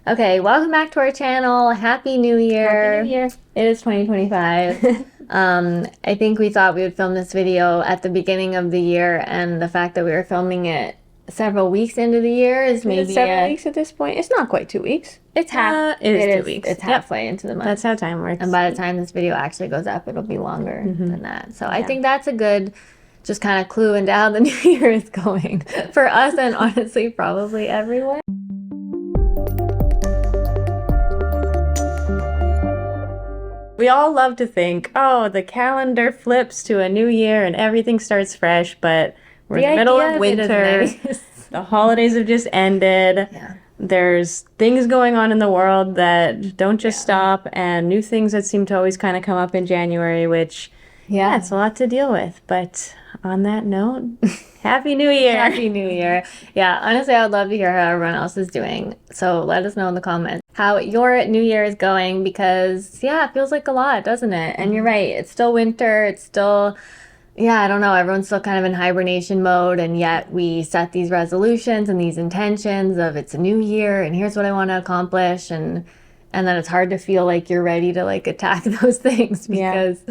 Okay, welcome back to our channel. Happy New Year. Happy New Year. It is 2025. I think we thought we would film this video at the beginning of the year, and the fact that we were filming it several weeks into the year is maybe several weeks at this point. It's not quite 2 weeks. It's half. It is 2 weeks. It's halfway into the month. That's how time works. And by the time this video actually goes up, it'll be longer than that. So I think that's a good just kind of clue into how the new year is going for us, and honestly probably everyone. We all love to think, oh, the calendar flips to a new year and everything starts fresh, but we're in the middle of winter. The holidays have just ended. Yeah. There's things going on in the world that don't just stop, and new things that seem to always kind of come up in January, which, it's a lot to deal with. But on that note, Happy New Year. Happy New Year. Yeah, honestly, I would love to hear how everyone else is doing. So let us know in the comments how your new year is going, because, it feels like a lot, doesn't it? And you're right. It's still winter. It's still, I don't know. Everyone's still kind of in hibernation mode. And yet we set these resolutions and these intentions of it's a new year and here's what I want to accomplish. And then it's hard to feel like you're ready to attack those things because...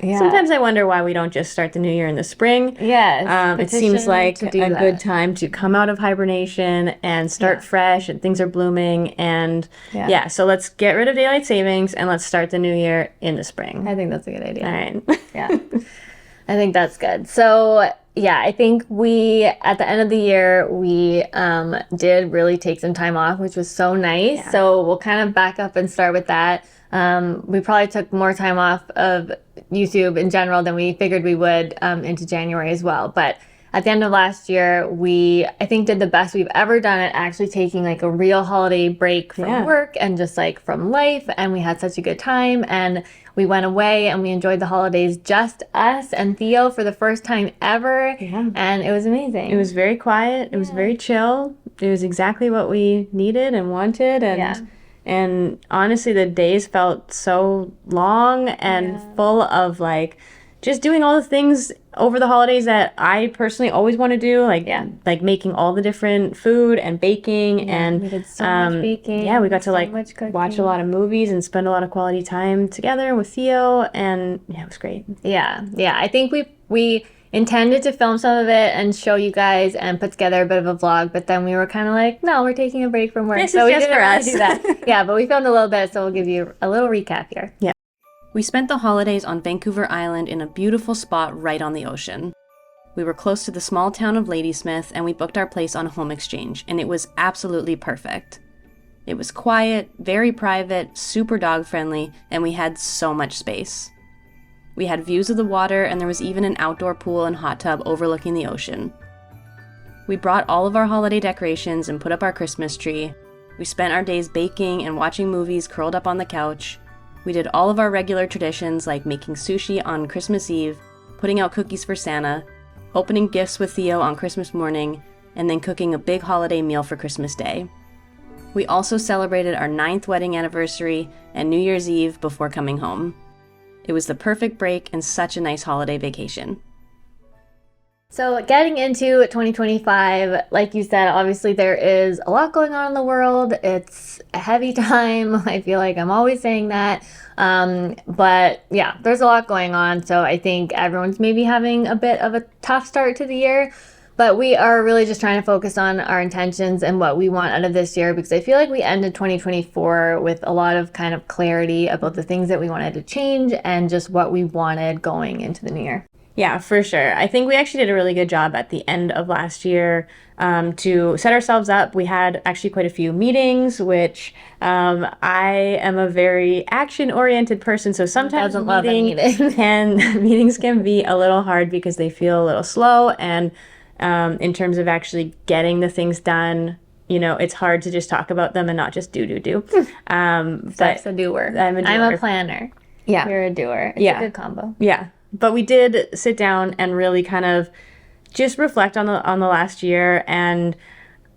Sometimes I wonder why we don't just start the new year in the spring. Yes. It seems like a good time to come out of hibernation and start fresh, and things are blooming. And so let's get rid of daylight savings and let's start the new year in the spring. I think that's a good idea. All right. I think that's good. So I think we, at the end of the year, we did really take some time off, which was so nice. Yeah. So we'll kind of back up and start with that. We probably took more time off of YouTube in general than we figured we would into January as well. But at the end of last year, we, I think, did the best we've ever done at actually taking a real holiday break from work and just from life. And we had such a good time, and we went away and we enjoyed the holidays, just us and Theo, for the first time ever. Yeah. And it was amazing. It was very quiet. It was very chill. It was exactly what we needed and wanted. And honestly, the days felt so long and full of just doing all the things over the holidays that I personally always want to do, like making all the different food and baking. And we did so much baking. Yeah, we got to watch a lot of movies and spend a lot of quality time together with Theo, and it was great. Yeah. I think we intended to film some of it and show you guys and put together a bit of a vlog, but then we were kind of no, we're taking a break from work. This is just for us. Do that. But we filmed a little bit, so we'll give you a little recap here. Yeah. We spent the holidays on Vancouver Island in a beautiful spot right on the ocean. We were close to the small town of Ladysmith, and we booked our place on Home Exchange, and it was absolutely perfect. It was quiet, very private, super dog-friendly, and we had so much space. We had views of the water, and there was even an outdoor pool and hot tub overlooking the ocean. We brought all of our holiday decorations and put up our Christmas tree. We spent our days baking and watching movies curled up on the couch. We did all of our regular traditions, like making sushi on Christmas Eve, putting out cookies for Santa, opening gifts with Theo on Christmas morning, and then cooking a big holiday meal for Christmas Day. We also celebrated our 9th wedding anniversary and New Year's Eve before coming home. It was the perfect break and such a nice holiday vacation. So getting into 2025, like you said, obviously there is a lot going on in the world. It's a heavy time. I feel like I'm always saying that. But there's a lot going on. So I think everyone's maybe having a bit of a tough start to the year. But we are really just trying to focus on our intentions and what we want out of this year, because I feel like we ended 2024 with a lot of kind of clarity about the things that we wanted to change and just what we wanted going into the new year. Yeah, for sure. I think we actually did a really good job at the end of last year to set ourselves up. We had actually quite a few meetings, which I am a very action-oriented person, so sometimes meetings can be a little hard because they feel a little slow, and in terms of actually getting the things done, it's hard to just talk about them and not just do. That's a doer. I'm a planner. Yeah. You're a doer. It's a good combo. Yeah. But we did sit down and really kind of just reflect on the last year, and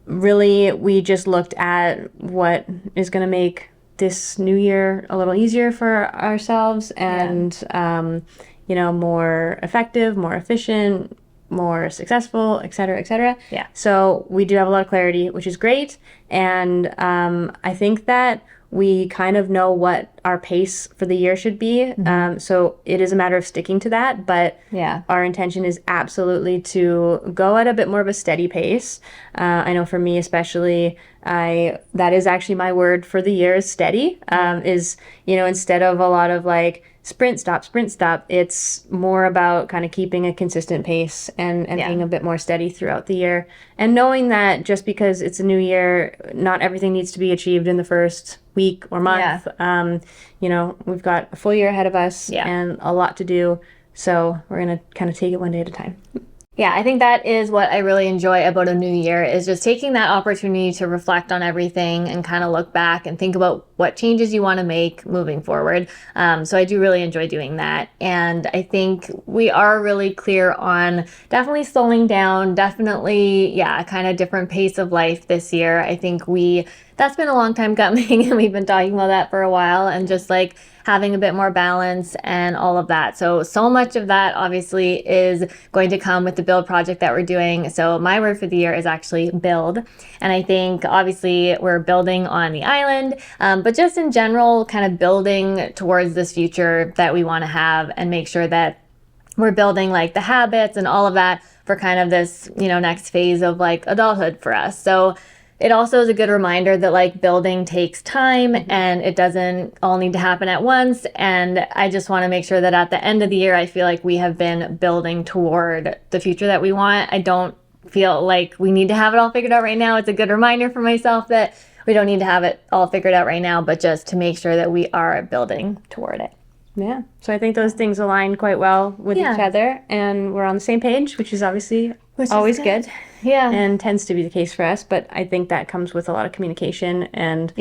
really we just looked at what is going to make this new year a little easier for ourselves and more effective, more efficient, more successful, et cetera, et cetera. Yeah. So we do have a lot of clarity, which is great. And I think that we kind of know what our pace for the year should be. So it is a matter of sticking to that. But Yeah. our intention is absolutely to go at a bit more of a steady pace. I know for me especially, that is actually my word for the year is steady. Is, instead of a lot of like sprint, stop, it's more about kind of keeping a consistent pace and being a bit more steady throughout the year. And knowing that just because it's a new year, not everything needs to be achieved in the first week or month. We've got a full year ahead of us and a lot to do. So we're going to kind of take it one day at a time. Yeah, I think that is what I really enjoy about a new year is just taking that opportunity to reflect on everything and kind of look back and think about what changes you want to make moving forward. So I do really enjoy doing that. And I think we are really clear on definitely slowing down, definitely, kind of different pace of life this year. I think that's been a long time coming and we've been talking about that for a while and just like having a bit more balance and all of that. So much of that obviously is going to come with the build project that we're doing. So my word for the year is actually build. And I think obviously we're building on the island, but just in general, kind of building towards this future that we want to have and make sure that we're building like the habits and all of that for kind of this, next phase of like adulthood for us. So it also is a good reminder that like building takes time and it doesn't all need to happen at once. And I just want to make sure that at the end of the year, I feel like we have been building toward the future that we want. I don't feel like we need to have it all figured out right now. It's a good reminder for myself that we don't need to have it all figured out right now, but just to make sure that we are building toward it. Yeah. So I think those things align quite well with each other and we're on the same page, which is obviously always good. Yeah. And tends to be the case for us. But I think that comes with a lot of communication and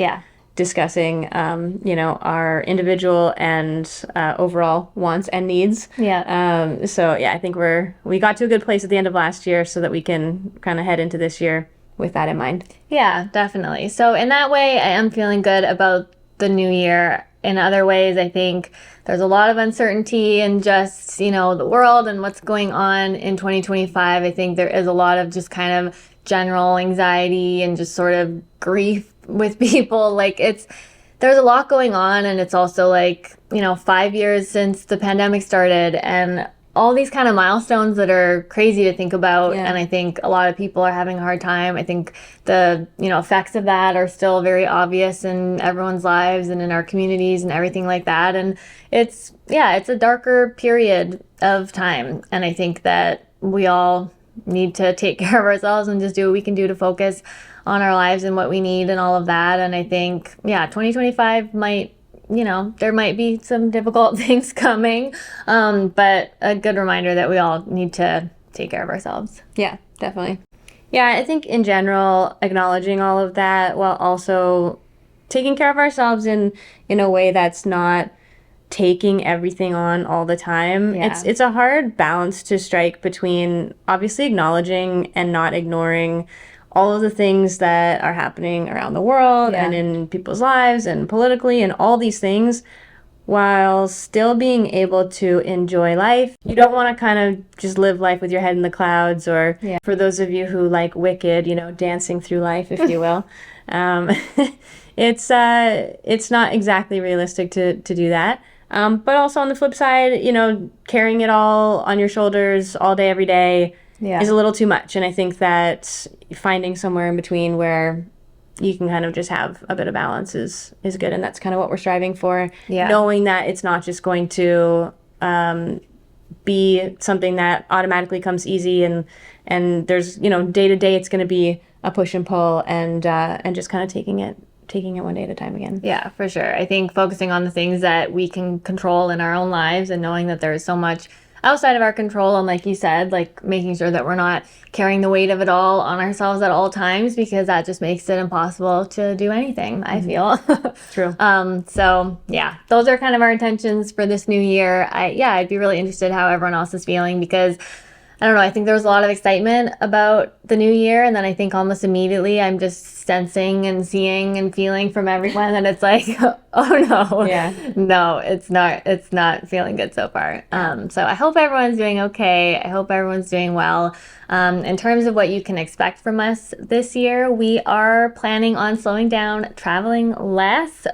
discussing, our individual and overall wants and needs. Yeah. I think we got to a good place at the end of last year so that we can kind of head into this year with that in mind. Yeah, definitely. So in that way, I am feeling good about the new year. In other ways, I think there's a lot of uncertainty in just, the world and what's going on in 2025. I think there is a lot of just kind of general anxiety and just sort of grief with people. Like there's a lot going on and it's also like, 5 years since the pandemic started and all these kind of milestones that are crazy to think about. And I think a lot of people are having a hard time. I think the, effects of that are still very obvious in everyone's lives and in our communities and everything like that. And it's a darker period of time. And I think that we all need to take care of ourselves and just do what we can do to focus on our lives and what we need and all of that. And I think, 2025 might, there might be some difficult things coming, but a good reminder that we all need to take care of ourselves. Yeah, definitely. Yeah, I think in general, acknowledging all of that while also taking care of ourselves in a way that's not taking everything on all the time. Yeah. It's a hard balance to strike between obviously acknowledging and not ignoring all of the things that are happening around the world and in people's lives and politically and all these things while still being able to enjoy life. You don't want to kind of just live life with your head in the clouds or for those of you who like Wicked, dancing through life, if you will. It's not exactly realistic to do that. But also on the flip side, carrying it all on your shoulders all day, every day is a little too much. And I think that finding somewhere in between where you can kind of just have a bit of balance is good. And that's kind of what we're striving for. Yeah. Knowing that it's not just going to be something that automatically comes easy and there's, day to day, it's going to be a push and pull and just kind of taking it one day at a time again. Yeah, for sure. I think focusing on the things that we can control in our own lives and knowing that there is so much outside of our control. And like you said, like making sure that we're not carrying the weight of it all on ourselves at all times, because that just makes it impossible to do anything, I feel. True. So yeah, those are kind of our intentions for this new year. I'd be really interested how everyone else is feeling, because I don't know, I think there was a lot of excitement about the new year, and then I think almost immediately I'm just sensing and seeing and feeling from everyone that it's like, oh no, Yeah. no, it's not feeling good so far. So I hope everyone's doing okay. I hope everyone's doing well. In terms of what you can expect from us this year, we are planning on slowing down, traveling less,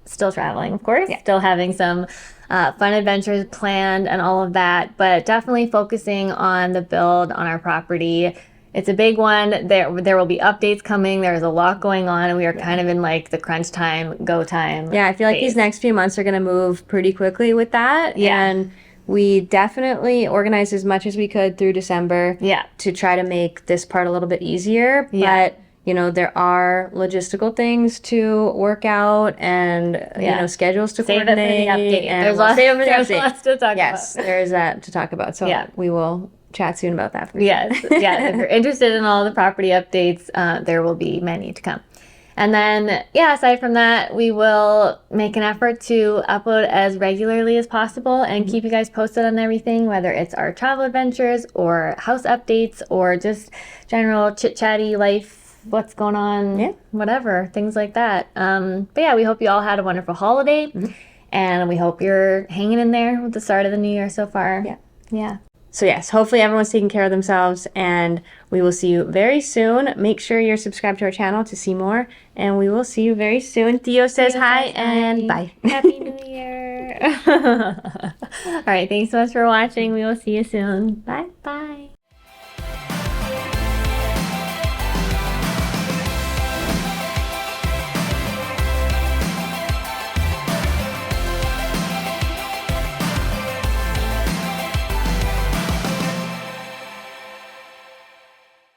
still traveling, of course, still having some fun adventures planned and all of that, but definitely focusing on the build on our property. It's a big one. There will be updates coming. There's a lot going on, and we are kind of in like the crunch time, go time. Yeah, I feel like phase. these next few months are going to move pretty quickly with that. Yeah. And we definitely organized as much as we could through December to try to make this part a little bit easier. Yeah. But, you know, there are logistical things to work out and, you know, schedules to Save it for the coordinate. update. And There's we'll lots, save it for the there's update. lots to talk Yes, about. there is that to talk about. So we will chat soon about that for sure. Yes. Yeah. If you're interested in all the property updates, there will be many to come. And then, aside from that, we will make an effort to upload as regularly as possible and keep you guys posted on everything, whether it's our travel adventures or house updates or just general chit-chatty life, what's going on, whatever, things like that. But yeah, we hope you all had a wonderful holiday, and we hope you're hanging in there with the start of the new year so far. Yeah. So yes, hopefully everyone's taking care of themselves, and we will see you very soon. Make sure you're subscribed to our channel to see more, and we will see you very soon. Theo says hi and bye. Happy New Year. All right, thanks so much for watching. We will see you soon. Bye.